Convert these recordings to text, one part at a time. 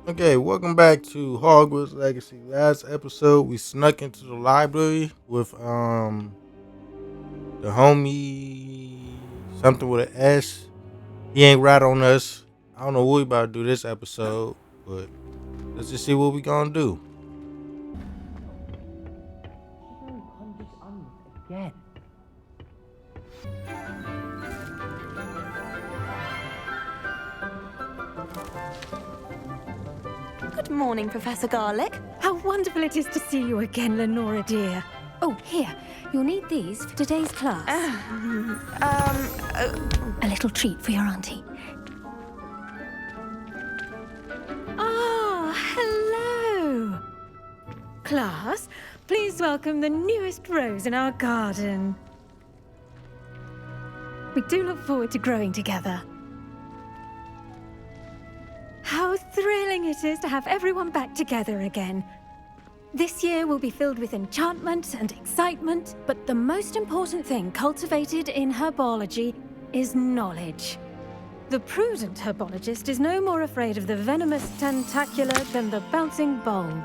Okay, welcome back to Hogwarts Legacy. Last episode, we snuck into the library with the homie something with an S. He ain't rat on us. I don't know what we about to do this episode, but let's just see what we gonna do. Again. Good morning, Professor Garlick. How wonderful it is to see you again, Lenora dear. Oh, here, you'll need these for today's class. A little treat for your auntie. Ah, hello. Class, please welcome the newest rose in our garden. We do look forward to growing together. How thrilling it is to have everyone back together again. This year will be filled with enchantment and excitement, but the most important thing cultivated in herbology is knowledge. The prudent herbologist is no more afraid of the venomous tentacula than the bouncing bulb.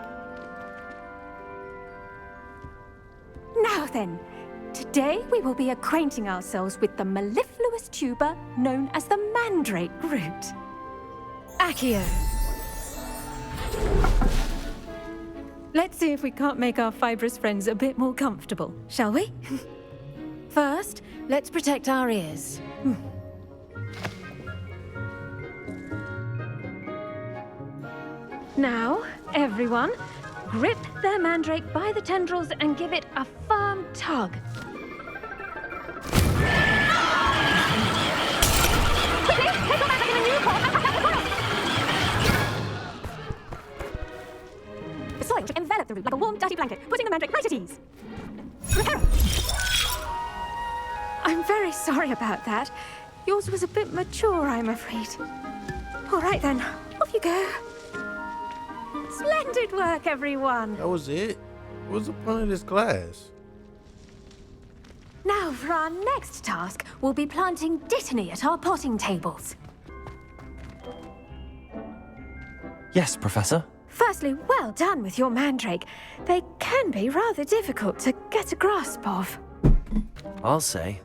Now then, today we will be acquainting ourselves with the mellifluous tuber known as the mandrake root. Accio. Let's see if we can't make our fibrous friends a bit more comfortable, shall we? First, let's protect our ears. Now, everyone, grip their mandrake by the tendrils and give it a firm tug. Quickly, take your mandrake in a new paw and protect the coil! The soil should envelop the root like a warm, dirty blanket, putting the mandrake right at ease. Reparo! I'm very sorry about that. Yours was a bit mature, I'm afraid. All right then, off you go. Splendid work, everyone. That was it. What's the point of this class? Now, for our next task, we'll be planting dittany at our potting tables. Yes, Professor. Firstly, well done with your mandrake. They can be rather difficult to get a grasp of. I'll say.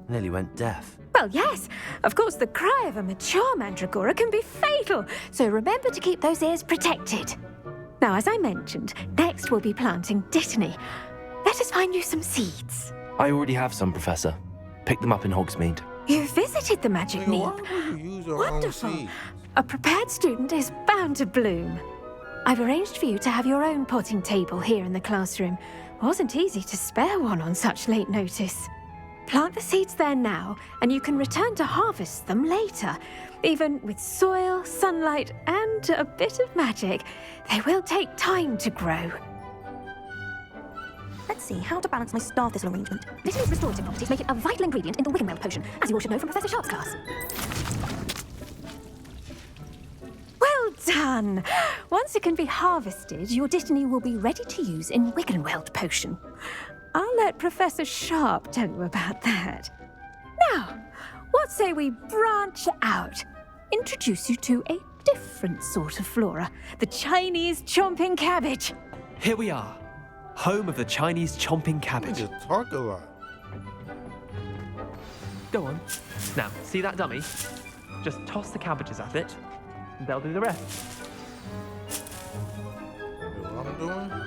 Nearly went deaf. Well, yes. Of course, the cry of a mature mandragora can be fatal, so remember to keep those ears protected. Now, as I mentioned, next we'll be planting dittany. Let us find you some seeds. I already have some, Professor. Picked them up in Hogsmeade. You visited the magic Nigga, why neep. would you use your own Wonderful. seed? A prepared student is bound to bloom. I've arranged for you to have your own potting table here in the classroom. Wasn't easy to spare one on such late notice. Plant the seeds there now, and you can return to harvest them later. Even with soil, sunlight, and a bit of magic, they will take time to grow. Let's see how to balance my star thistle arrangement. Dittany's restorative properties make it a vital ingredient in the Wiggenweld potion, as you all should know from Professor Sharp's class. Well done! Once it can be harvested, your dittany will be ready to use in Wiggenweld potion. I'll let Professor Sharp tell you about that. Now, what say we branch out? Introduce you to a different sort of flora, the Chinese chomping cabbage. Here we are, home of the Chinese chomping cabbage. Nigga talk a lot. Go on. Now, see that dummy? Just toss the cabbages at it, and they'll do the rest. You know what I'm doing?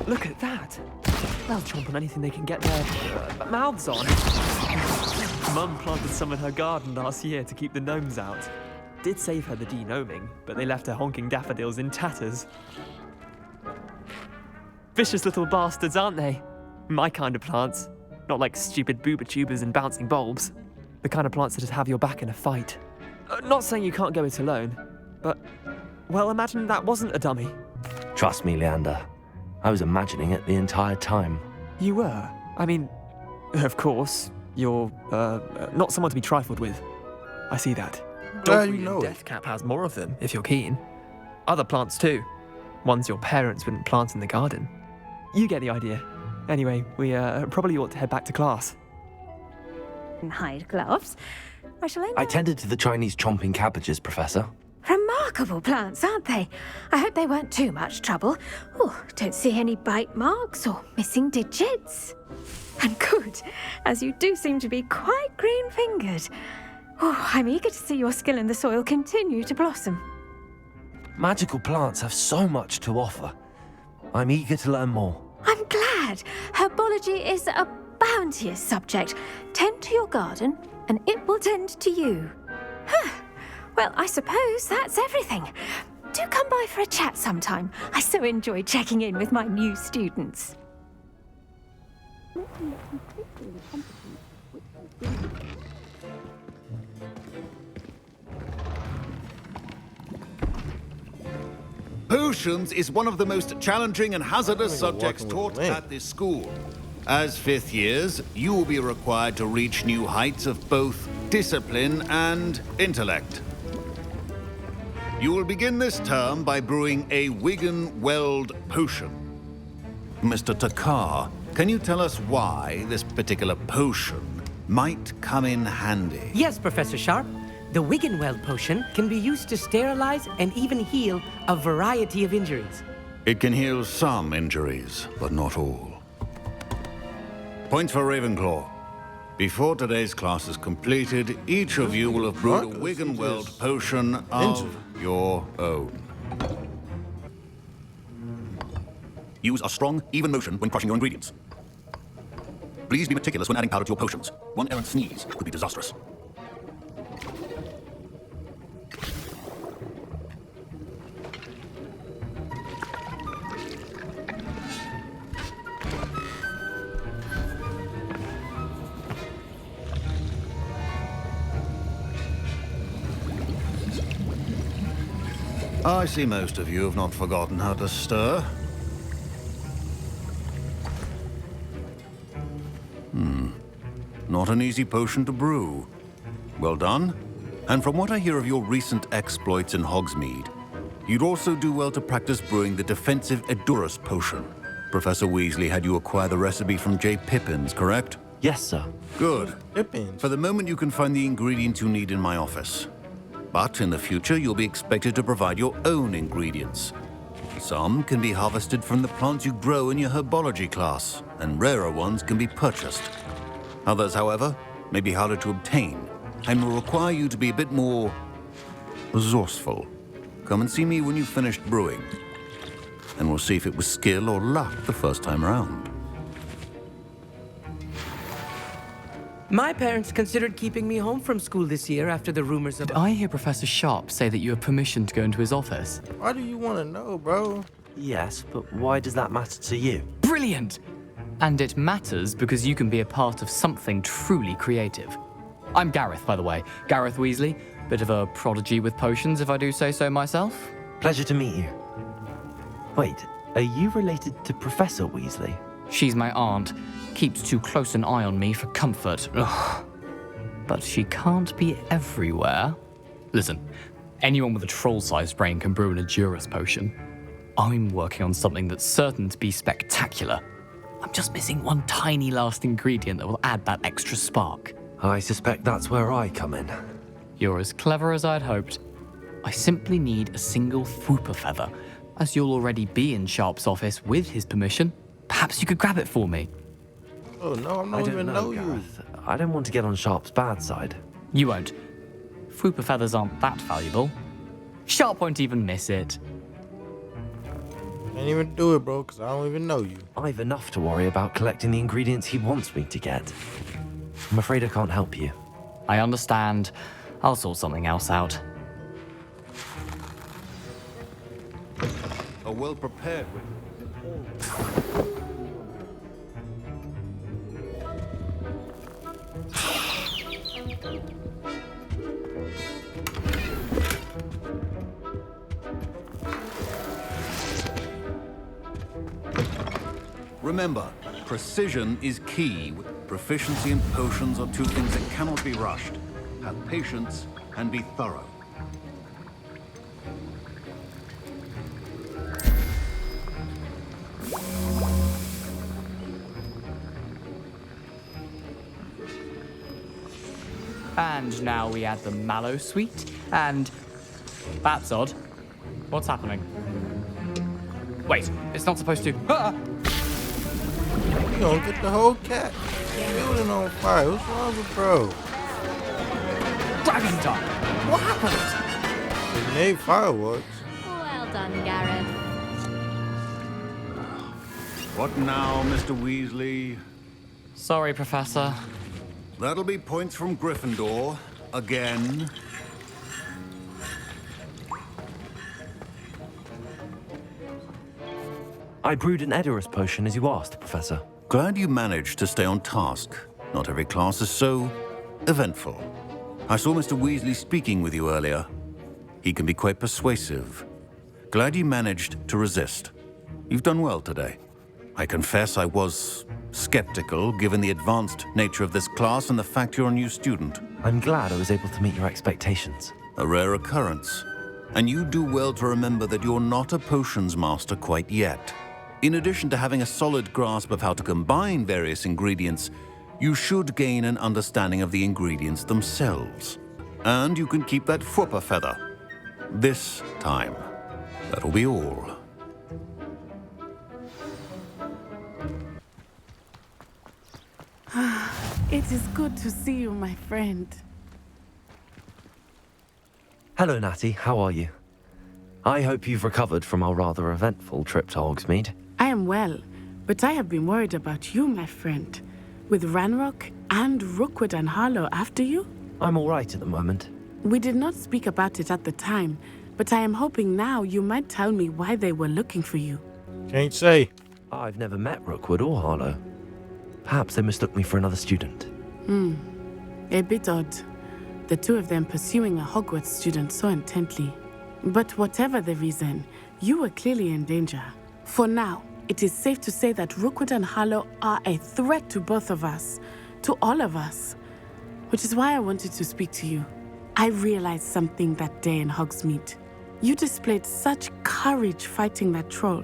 Look at that. They'll chomp on anything they can get their mouths on. Mum planted some in her garden last year to keep the gnomes out. Did save her the de-gnoming, but they left her honking daffodils in tatters. Vicious little bastards, aren't they? My kind of plants. Not like stupid booba tubers and bouncing bulbs. The kind of plants that just have your back in a fight. Not saying you can't go it alone, but, well, imagine that wasn't a dummy. Trust me, Leander. I was imagining it the entire time. You were? I mean, of course, you're, not someone to be trifled with. I see that. Glad you Dogweed know and it. Deathcap has more of them, if you're keen. Other plants too. Ones your parents wouldn't plant in the garden. You get the idea. Anyway, we probably ought to head back to class. And hide gloves. I shall end I up- tended to the Chinese chomping cabbages, Professor. Remarkable plants, aren't they? I hope they weren't too much trouble. Oh, don't see any bite marks or missing digits. And good, as you do seem to be quite green-fingered. Oh, I'm eager to see your skill in the soil continue to blossom. Magical plants have so much to offer. I'm eager to learn more. I'm glad. Herbology is a bounteous subject. Tend to your garden, and it will tend to you. Huh. Well, I suppose that's everything. Do come by for a chat sometime. I so enjoy checking in with my new students. Potions is one of the most challenging and hazardous subjects walking taught with Link. at this school. As fifth years, you will be required to reach new heights of both discipline and intellect. You will begin this term by brewing a Wigan Weld potion. Mr. Takar, can you tell us why this particular potion might come in handy? Yes, Professor Sharp. The Wiggenweld potion can be used to sterilize and even heal a variety of injuries. It can heal some injuries, but not all. Points for Ravenclaw. Before today's class is completed, each of you will have brewed a Marcus, Wiggenweld he just potion of injured. your own. Use a strong, even motion when crushing your ingredients. Please be meticulous when adding powder to your potions. One errant sneeze could be disastrous. I see most of you have not forgotten how to stir. Not an easy potion to brew. Well done. And from what I hear of your recent exploits in Hogsmeade, you'd also do well to practice brewing the defensive Edurus potion. Professor Weasley had you acquire the recipe from J. Pippins, correct? Yes, sir. Good. Pippins. For the moment, you can find the ingredients you need in my office. But in the future, you'll be expected to provide your own ingredients. Some can be harvested from the plants you grow in your herbology class, and rarer ones can be purchased. Others, however, may be harder to obtain, and will require you to be a bit more resourceful. Come and see me when you've finished brewing, and we'll see if it was skill or luck the first time around. My parents considered keeping me home from school this year after the rumors of... Did I hear Professor Sharp say that you have permission to go into his office? Why do you want to know, bro? Yes, but why does that matter to you? Brilliant! And it matters because you can be a part of something truly creative. I'm Gareth, by the way. Gareth Weasley. Bit of a prodigy with potions, if I do say so myself. Pleasure to meet you. Wait, are you related to Professor Weasley? She's my aunt. Keeps too close an eye on me for comfort. Ugh. But she can't be everywhere. Listen, anyone with a troll-sized brain can brew an Edurus potion. I'm working on something that's certain to be spectacular. I'm just missing one tiny last ingredient that will add that extra spark. I suspect that's where I come in. You're as clever as I'd hoped. I simply need a single Fwooper feather. As you'll already be in Sharp's office with his permission, perhaps you could grab it for me. Oh no, I I don't don't even know you. Gareth. I don't want to get on Sharp's bad side. You won't. Fwooper feathers aren't that valuable. Sharp won't even miss it. Can't even do it, bro, because I don't even know you. I've enough to worry about collecting the ingredients he wants me to get. I'm afraid I can't help you. I understand. I'll sort something else out. A well-prepared Remember, precision is key. Proficiency and potions are two things that cannot be rushed. Have patience and be thorough. And now we add the mallow sweet, and that's odd. What's happening? Wait, it's not supposed to. Ah! You gonna get the whole cat building on fire. What's wrong with bro? Dragon time! What happened? They made fireworks. Well done, Gareth. What now, Mr. Weasley? Sorry, Professor. That'll be points from Gryffindor. Again. I brewed an Edorus potion as you asked, Professor. Glad you managed to stay on task. Not every class is so eventful. I saw Mr. Weasley speaking with you earlier. He can be quite persuasive. Glad you managed to resist. You've done well today. I confess I was skeptical, given the advanced nature of this class and the fact you're a new student. I'm glad I was able to meet your expectations. A rare occurrence. And you do well to remember that you're not a potions master quite yet. In addition to having a solid grasp of how to combine various ingredients, you should gain an understanding of the ingredients themselves. And you can keep that Fwooper feather. This time. That'll be all. It is good to see you, my friend. Hello, Natty. How are you? I hope you've recovered from our rather eventful trip to Hogsmeade. I am well, but I have been worried about you, my friend. With Ranrock and Rookwood and Harlow after you? I'm all right at the moment. We did not speak about it at the time, but I am hoping now you might tell me why they were looking for you. Can't say. I've never met Rookwood or Harlow. Perhaps they mistook me for another student. A bit odd. The two of them pursuing a Hogwarts student so intently. But whatever the reason, you were clearly in danger. For now, it is safe to say that Rookwood and Harlow are a threat to both of us. To all of us. Which is why I wanted to speak to you. I realized something that day in Hogsmeade. You displayed such courage fighting that troll.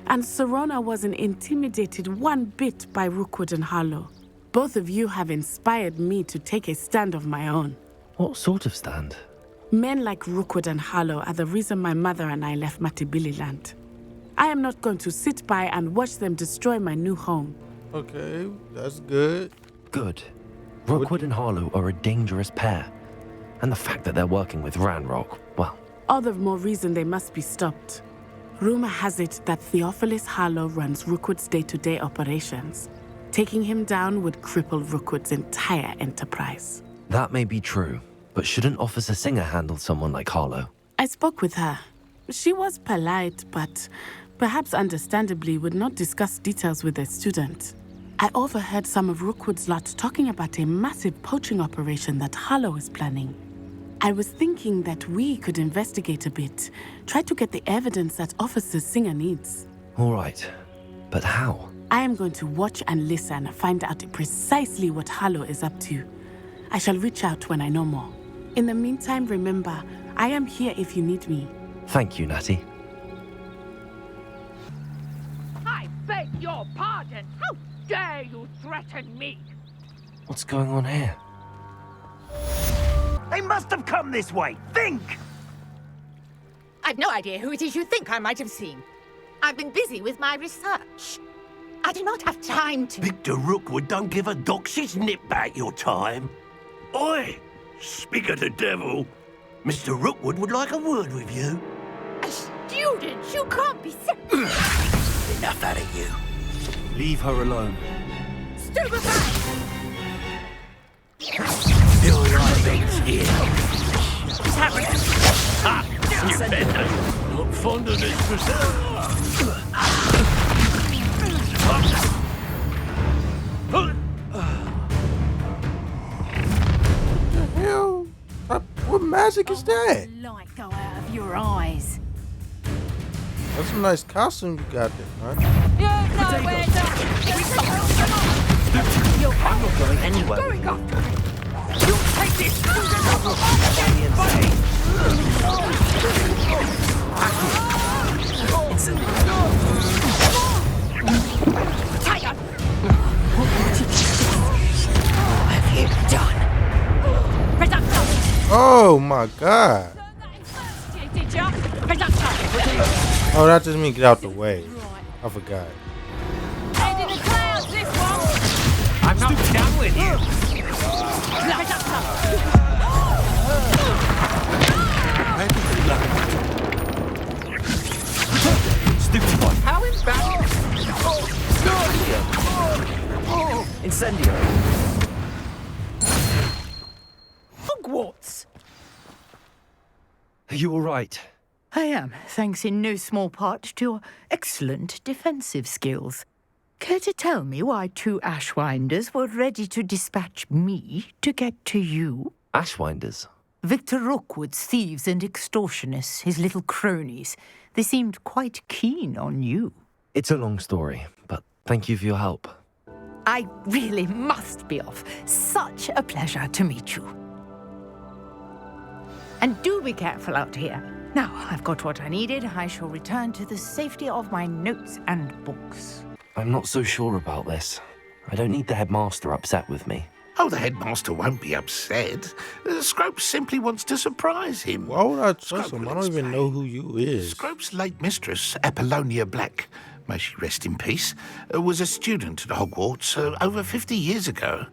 And Serona wasn't intimidated one bit by Rookwood and Harlow. Both of you have inspired me to take a stand of my own. What sort of stand? Men like Rookwood and Harlow are the reason my mother and I left Matabeleland. I am not going to sit by and watch them destroy my new home. Okay, that's good. Good. Rookwood and Harlow are a dangerous pair. And the fact that they're working with Ranrock, well... All the more reason they must be stopped. Rumor has it that Theophilus Harlow runs Rookwood's day-to-day operations. Taking him down would cripple Rookwood's entire enterprise. That may be true, but shouldn't Officer Singer handle someone like Harlow? I spoke with her. She was polite, but perhaps understandably would not discuss details with a student. I overheard some of Rookwood's lot talking about a massive poaching operation that Harlow is planning. I was thinking that we could investigate a bit, try to get the evidence that Officer Singer needs. All right, but how? I am going to watch and listen, find out precisely what Harlow is up to. I shall reach out when I know more. In the meantime, remember, I am here if you need me. Thank you, Natty. I beg your pardon. How dare you threaten me? What's going on here? They must have come this way. Think! I've no idea who it is you think I might have seen. I've been busy with my research. I do not have time to... Victor Rookwood don't give a doxy's nip back your time. Oi! Speak of the devil. Mr. Rookwood would like a word with you. A student? You can't be so... Enough out of you. Leave her alone. Stupefy! Your life here. What's happening? Ah, you better. Not fond of this Hell, what magic is that? Light go out of your eyes. That's a nice costume you got there, man. I'm not going anywhere. You'll take this! Tiger! What have you done? Presumption! Oh my god. Did you? Presumption! Oh, that just means get out the way. I forgot. Head in the clouds, this one! I'm not done with you. Stupid boy. How embarrassing! Incendio. Hogwarts! Are you all right? I am, thanks in no small part to your excellent defensive skills. Care to tell me why two Ashwinders were ready to dispatch me to get to you? Ashwinders? Victor Rookwood's thieves and extortionists, his little cronies. They seemed quite keen on you. It's a long story, but thank you for your help. I really must be off. Such a pleasure to meet you. And do be careful out here. Now, I've got what I needed. I shall return to the safety of my notes and books. I'm not so sure about this. I don't need the headmaster upset with me. Oh, the headmaster won't be upset. Scrope simply wants to surprise him. Why would I trust him? I don't even know who you is. Scrope's late mistress, Apollonia Black, may she rest in peace, was a student at Hogwarts over 50 years ago.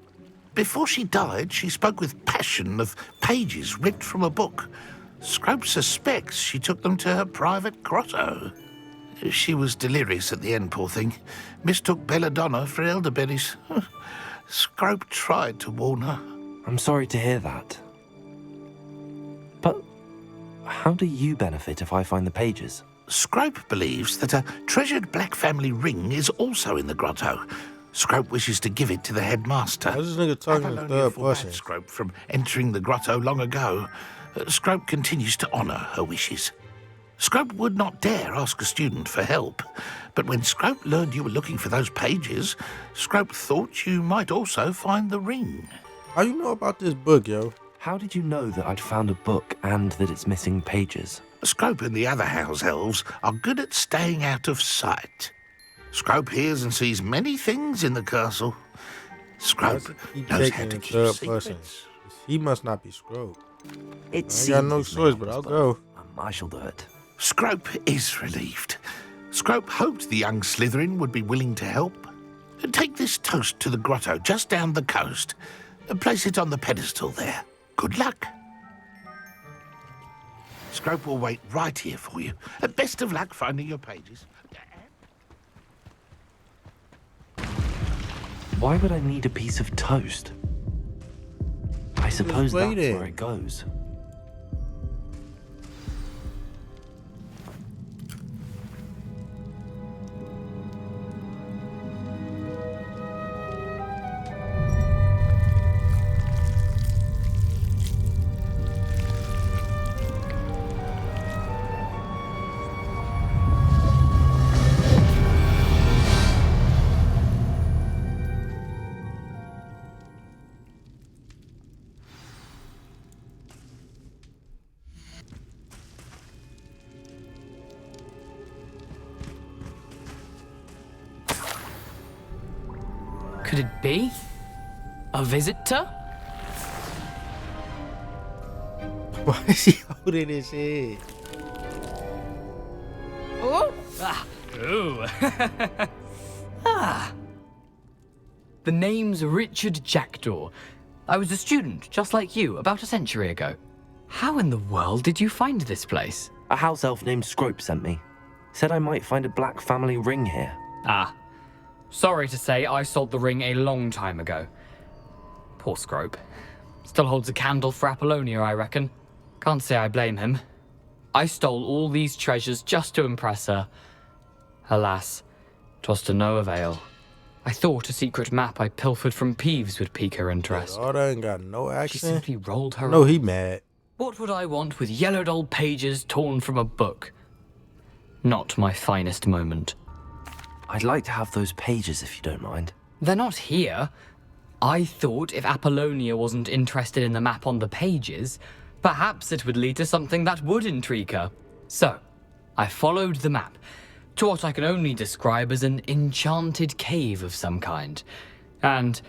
Before she died, she spoke with passion of pages ripped from a book. Scrope suspects she took them to her private grotto. She was delirious at the end, poor thing. Mistook belladonna for elderberries. Scrope tried to warn her. I'm sorry to hear that. But how do you benefit if I find the pages? Scrope believes that a treasured black family ring is also in the grotto. Scrope wishes to give it to the headmaster. Why is this nigga talking in third person? Scrope from entering the grotto long ago. Scrope continues to honour her wishes. Scrope would not dare ask a student for help, but when Scrope learned you were looking for those pages, Scrope thought you might also find the ring. How you know about this book, yo? How did you know that I'd found a book and that it's missing pages? Scrope and the other house elves are good at staying out of sight. Scrope hears and sees many things in the castle. Scrope knows how to keep secrets. He must not be Scrope. It I ain't got no choice, but I'll go. I shall do it. Scrope is relieved. Scrope hoped the young Slytherin would be willing to help. Take this toast to the grotto just down the coast. Place it on the pedestal there. Good luck. Scrope will wait right here for you. Best of luck finding your pages. Why would I need a piece of toast? I suppose that's waiting. where it goes. Could it be? A visitor? Why is he holding his head? Oh! Ah! Ooh! Ah! The name's Richard Jackdaw. I was a student, just like you, about a century ago. How in the world did you find this place? A house elf named Scrope sent me. Said I might find a black family ring here. Ah. Sorry to say, I sold the ring a long time ago. Poor Scrope. Still holds a candle for Apollonia, I reckon. Can't say I blame him. I stole all these treasures just to impress her. Alas, 'twas to no avail. I thought a secret map I pilfered from Peeves would pique her interest. Oh, that ain't got no accent. She simply rolled her No, eyes. he mad. What would I want with yellowed old pages torn from a book? Not my finest moment. I'd like to have those pages if you don't mind. They're not here. I thought if Apollonia wasn't interested in the map on the pages, perhaps it would lead to something that would intrigue her. So, I followed the map to what I can only describe as an enchanted cave of some kind. And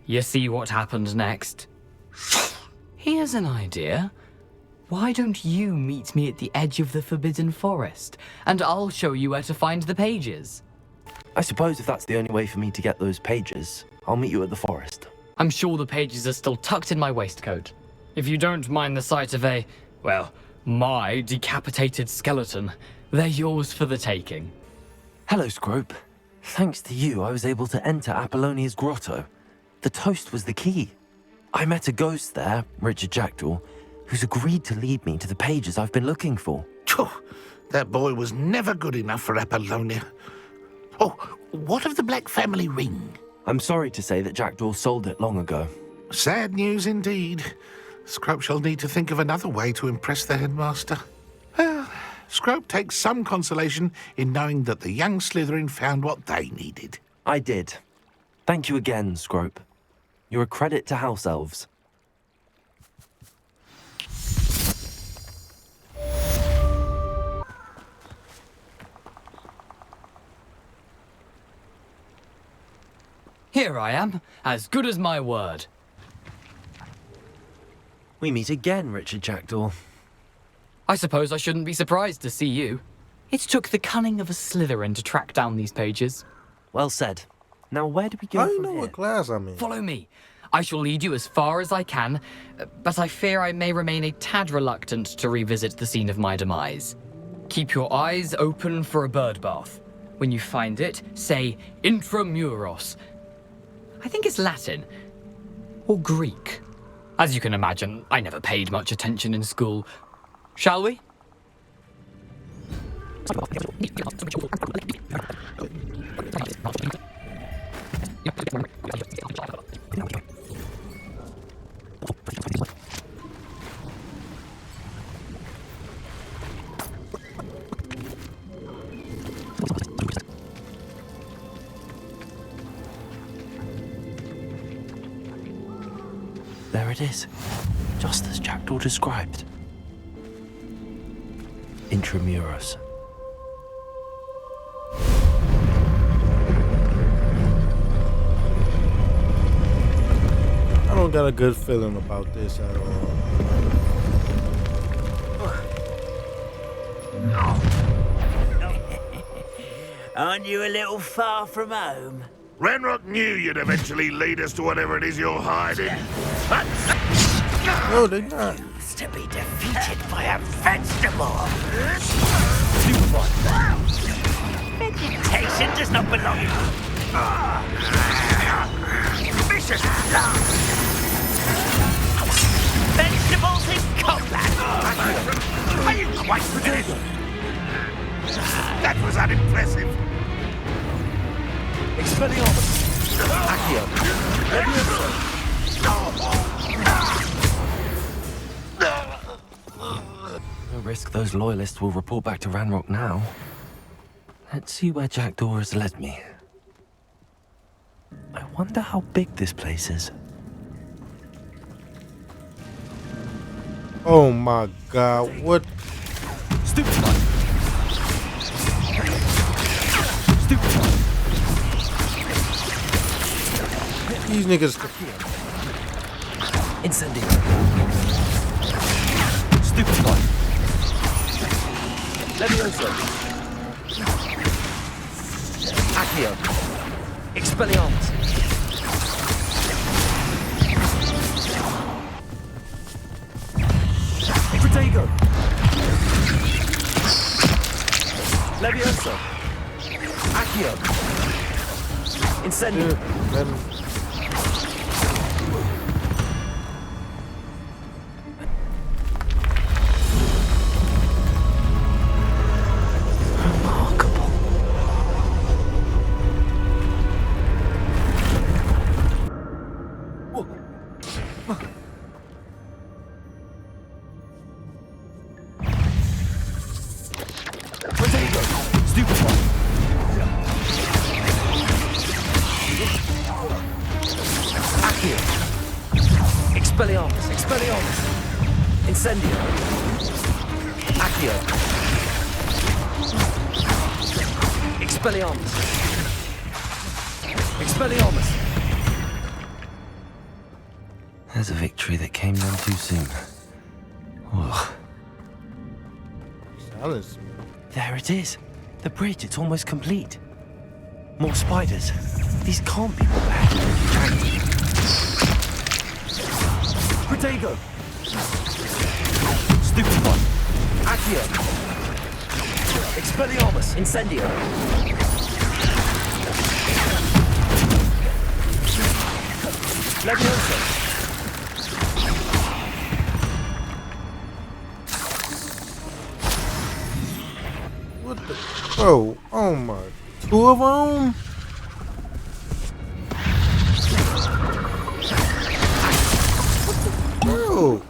you see what happened next? Here's an idea. Why don't you meet me at the edge of the Forbidden Forest, and I'll show you where to find the pages? I suppose if that's the only way for me to get those pages, I'll meet you at the forest. I'm sure the pages are still tucked in my waistcoat. If you don't mind the sight of my decapitated skeleton, they're yours for the taking. Hello, Scrope. Thanks to you, I was able to enter Apollonia's grotto. The toast was the key. I met a ghost there, Richard Jackdaw, who's agreed to lead me to the pages I've been looking for. That boy was never good enough for Apollonia. Oh, what of the Black family ring? I'm sorry to say that Jackdaw sold it long ago. Sad news indeed. Scrope shall need to think of another way to impress the headmaster. Well, Scrope takes some consolation in knowing that the young Slytherin found what they needed. I did. Thank you again, Scrope. You're a credit to House Elves. Here I am, as good as my word. We meet again, Richard Jackdaw. I suppose I shouldn't be surprised to see you. It took the cunning of a Slytherin to track down these pages. Well said. Now where do we go I don't from know here? what class I'm in. Follow me. I shall lead you as far as I can, but I fear I may remain a tad reluctant to revisit the scene of my demise. Keep your eyes open for a bird bath. When you find it, say intramuros. I think it's Latin. Or Greek. As you can imagine, I never paid much attention in school. Shall we? There it is, just as Jackdaw described. Intramuros. I don't got a good feeling about this at all. Aren't you a little far from home? Ranrock knew you'd eventually lead us to whatever it is you're hiding. No, they're not. To be defeated by a vegetable. Vegetation does not belong in. Vicious blood. Vegetables in combat. Are you quite finished? That was unimpressive. Expelliarmus! Accio! No risk those loyalists will report back to Ranrock now. Let's see where Jackdaw has led me. I wonder how big this place is. Oh my god, what? Stupid one! Stupid one! These niggas. Incendio. Stupid one. Levioso. Accio. Expelliarmus. Protego. Levioso. Accio. Incendio. Incendio. Accio. Expelliarmus. Expelliarmus. There's a victory that came down too soon. Ugh. Silence. There it is. The bridge, it's almost complete. More spiders. These can't be what the heck. Protego. Stupefy. Accio. Expelliarmus. Incendio. Leviosa. What the? Bro, oh my. 2 of them? Bro.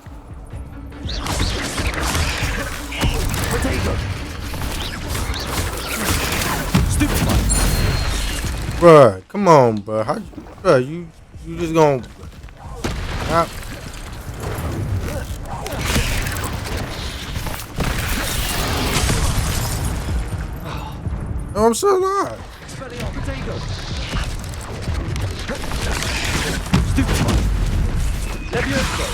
Potato. Stupefy. Bruh, come on, bruh. Bruh, you just gonna... Oh, I'm still alive. Potato. Stupefy. Leviosa.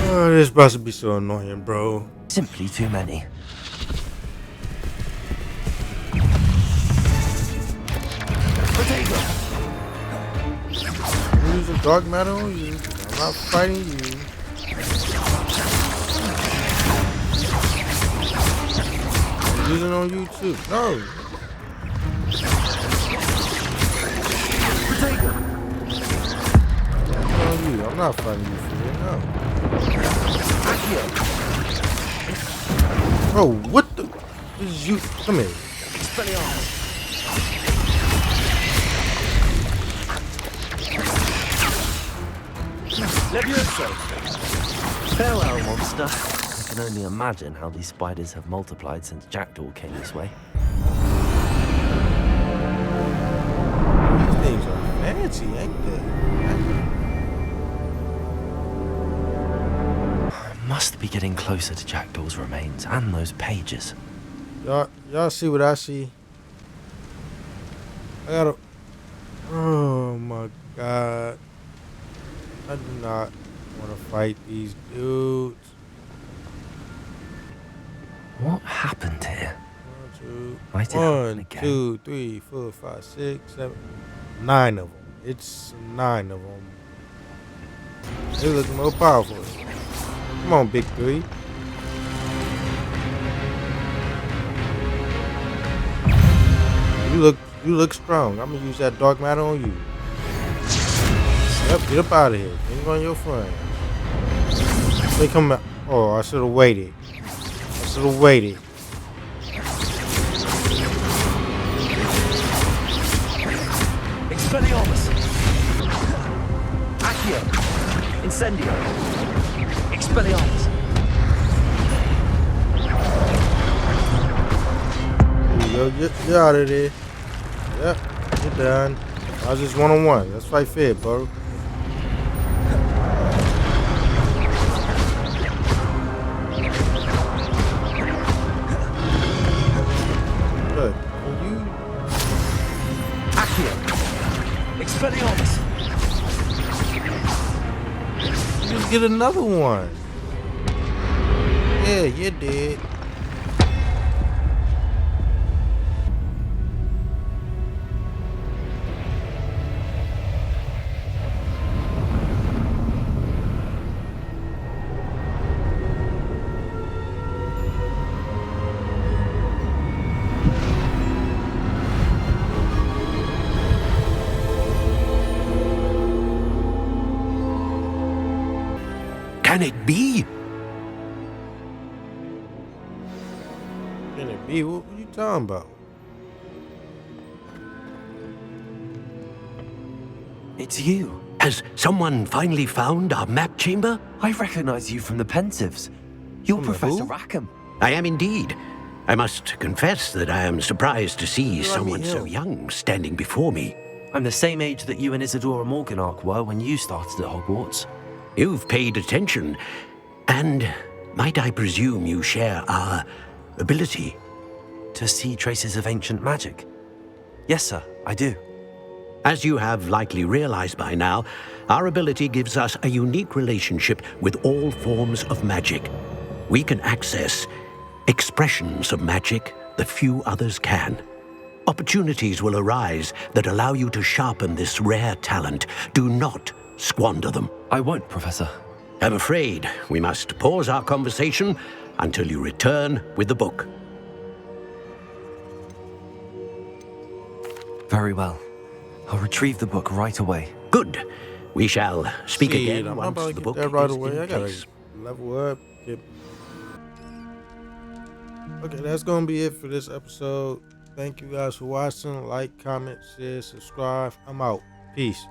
Oh, this is about to be so annoying, bro. Simply too many. Potato. I'm using dark matter on you. I'm not fighting you. I'm using on you too. No. Potato. On you. I'm not fighting you for it. No. Bro, what the? This is you. Come here. Expelliarmus. Leviosa. Farewell, monster. I can only imagine how these spiders have multiplied since Jackdaw came this way. These things are fancy, ain't they? Must be getting closer to Jackdaw's remains and those pages. Y'all see what I see? I gotta... Oh my god. I do not want to fight these dudes. What happened here? 1, 2, 3, 4, 5, 6, 7, 9 of them. It's 9 of them. They look more powerful. Come on, big 3. You look strong. I'm gonna use that dark matter on you. Yep, get up out of here. Ain't on your friend. They come out. Oh, I should have waited. Expelliarmus. Accio. Incendio. Expelliarmus. There you go. You're out of there. Yep, you're done. I was just 1-on-1. Let's fight fair, bro. Look, can you... Accio. Expelliarmus. Just get another one. Yeah, you did. Can it be? Can it be? What are you talking about? It's you. Has someone finally found our map chamber? I recognize you from the Pensives. You're Professor Rackham. I am indeed. I must confess that I am surprised to see Bloody someone so hell. young standing before me. I'm the same age that you and Isadora Morganach were when you started at Hogwarts. You've paid attention, and might I presume you share our ability? To see traces of ancient magic? Yes, sir, I do. As you have likely realized by now, our ability gives us a unique relationship with all forms of magic. We can access expressions of magic that few others can. Opportunities will arise that allow you to sharpen this rare talent. Do not squander them. I won't, Professor. I'm afraid we must pause our conversation until you return with the book. Very well. I'll retrieve the book right away. Good. We shall speak again I'm once about to the get book that right is away. I in gotta place. level up. Okay, that's gonna be it for this episode. Thank you guys for watching. Like, comment, share, subscribe. I'm out. Peace.